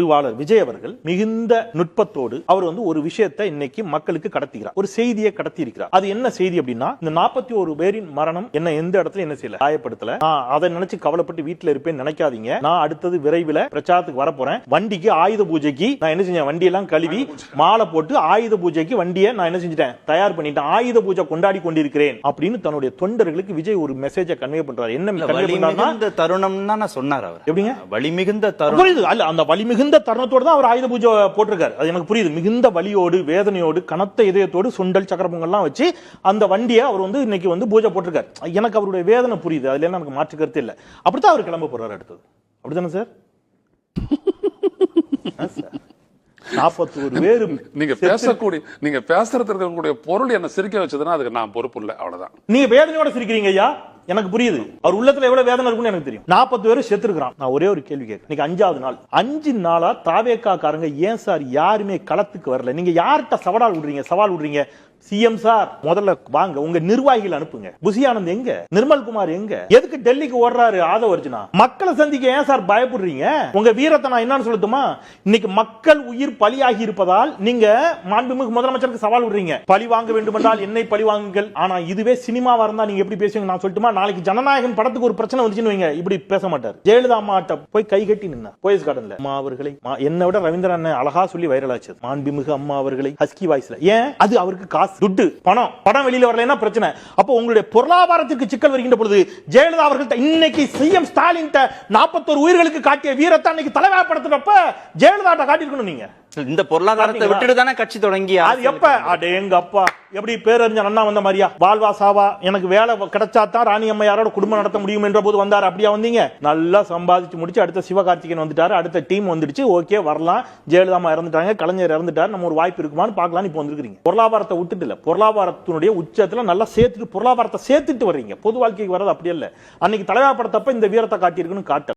அறிவாளர் விஜய் அவர்கள் மிகுந்த நுட்பத்தோடு அவர் ஒரு விஷயத்தை இன்னைக்கு மக்களுக்கு கடத்துகிறார், ஒரு செய்தியை கடத்தி இருக்கிறார். அது என்ன செய்தி அப்படின்னா, இந்த 41 பேரின் மரணம் என்ன எந்த இடத்துல என்ன செய்யல காயப்படுத்தல. அதை நினைச்சு கவலைப்பட்டு வீட்டுல இருப்பேன் நினைக்காதீங்க. நான் அடுத்தது விரைவில் பிரச்சாரத்துக்கு வர போறேன். வண்டிக்கு ஆயுத பூஜைக்கு நான் என்ன செஞ்சேன், வண்டியெல்லாம் கழுவி மாலை போட்டு ஆயுத பூஜைக்கு வண்டியை நான் என்ன செஞ்சிட்டேன், தயார் பண்ணிட்டேன். ஆயுத பூஜை கொண்டாடி கொண்டிருக்கிறேன் அப்படின்னு தன்னுடைய தொண்டர்களுக்கு விஜய் ஒரு மெசேஜை கன்வே பண்றாரு. என்ன கன்வே பண்றாருன்னா, தருணம் தான் சொன்னார் அவர். எப்படிங்க வலிமிகுந்த தருணம் அல்ல, அந்த வலிமிகுந்த தருணத்தோடு தான் அவர் ஆயுத பூஜை போட்டிருக்காரு. அது எனக்கு புரியுது. மிகுந்த வலியோடு வேதனையோடு கனத்த இதயத்தோடு சுண்டல் சக்கர பொங்கல்லாம் வச்சு அந்த வண்டியை அவர் இன்னைக்கு பூஜை போட்டிருக்காரு. எனக்கு அவருடைய வேதனை புரியுது, அதுல எனக்கு மாற்று கருத்து இல்லை. அப்படித்தான் அவர் கிளம்ப போறாரு அடுத்தது. அப்படித்தானே சார்? 41 பேரு நீங்க பேசக்கூடிய நீங்க பேசுறதுக்கு பொருள் என்ன சிரிக்க வச்சதுன்னா அதுக்கு நான் பொறுப்பு இல்லை. அவ்வளவுதான். நீங்க வேதனையோட சிரிக்கிறீங்க ஐயா, எனக்கு புரியுது. அவர் உள்ளத்துல எவ்வளவு வேதனை இருக்குன்னு எனக்கு தெரியும். 40 பேரும் செத்துருக்கான். நான் ஒரே ஒரு கேள்வி கேட்கிறேன். இன்னைக்கு 5வது நாள். 5 நாளா தாவேகா காரங்க ஏன் சார் யாருமே களத்துக்கு வரல? நீங்க யார்கிட்ட சவால் விடுறீங்க? சிஎம் சார் முதல்ல வாங்க, உங்க நிர்வாகிகள் அனுப்புங்க. புசி ஆனந்த் எங்க? நிர்மல் குமார் எங்க? எதுக்கு டெல்லிக்கு ஓடுறாரு ஆதவ அர்ஜுனா? மக்களை சந்திக்க ஏன் சார் பயப்படுறீங்க? உங்க வீரத்தை நான் என்னன்னு சொல்லட்டுமா? இன்னைக்கு மக்கள் உயிர் பலியாகி இருப்பதால் நீங்க மாண்புமிகு முதலமைச்சருக்கு சவால் விடுறீங்க. பழி வாங்க வேண்டும் என்றால் என்னை பழி வாங்குங்கள். ஆனா இதுவே சினிமாவா இருந்தா நீங்க எப்படி பேசுவீங்க நான் சொல்லட்டுமா? நாளைக்கு ஜனநாயகன் படத்துக்கு ஒரு பிரச்சனை வந்துச்சுன்னு வைங்க, இப்படி பேச மாட்டார். ஜெயலலிதா அம்மாட்ட போய் கை கட்டி நின்னா போயஸ் கார்டன்ல. அம்மா அவர்களை என்னை விட ரவீந்திரன் அண்ணன் அழகா சொல்லி வைரல் ஆச்சு. மாண்புமிகு அம்மா அவர்களை ஹஸ்கி வாய்ஸ்ல. ஏன்? அது அவருக்கு காசு, துட்டு, படம் வெளியில வரலன்னா பிரச்சனை. அப்போ உங்களுடைய பொருளாதாரத்திற்கு சிக்கல் வருகின்ற பொழுது ஜெயலலிதா அவர்கள் இன்னைக்கு சிஎம் ஸ்டாலின் 41 உயிர்களுக்கு காட்டிய வீரத்தை அன்னைக்கு தலைவர் படுத்துறப்ப ஜெயலலிதா காட்டியிருக்கணும். நீங்க இந்த பொருளாதாரத்தை விட்டுட்டு தானே கட்சி தொடங்கி. அது எப்ப? அடேங்க அப்பா, எப்படி பேரறிஞர் அண்ணா வந்த மாதிரியா? வாழ்வா சாவா, எனக்கு வேலை கிடைச்சா தான் ராணி அம்மையாரோட குடும்பம் நடத்த முடியும் என்ற போது வந்தாரு. அப்படியா வந்தீங்க? நல்லா சம்பாதிச்சு முடிச்சு அடுத்த சிவகார்த்திகேயன் வந்துட்டாரு, அடுத்த டீம் வந்துடுச்சு. ஓகே, வரலாம். ஜெயலலிதா இறந்துட்டாங்க, கலைஞர் இறந்துட்டாரு, நம்ம ஒரு வாய்ப்பு இருக்குமான்னு பார்க்கலாம். இப்போ வந்திருக்கீங்க. பொருளாதாரத்தை விட்டுட்டு இல்ல, பொருளாதாரத்தினுடைய உச்சத்துல நல்லா சேர்த்துட்டு பொருளாதாரத்தை சேர்த்துட்டு வர்றீங்க. பொது வாழ்க்கைக்கு வர்றது அப்படி இல்ல. அன்னைக்கு தலைவர் படத்தப்ப இந்த வீரத்தை காட்டியிருக்குன்னு காட்ட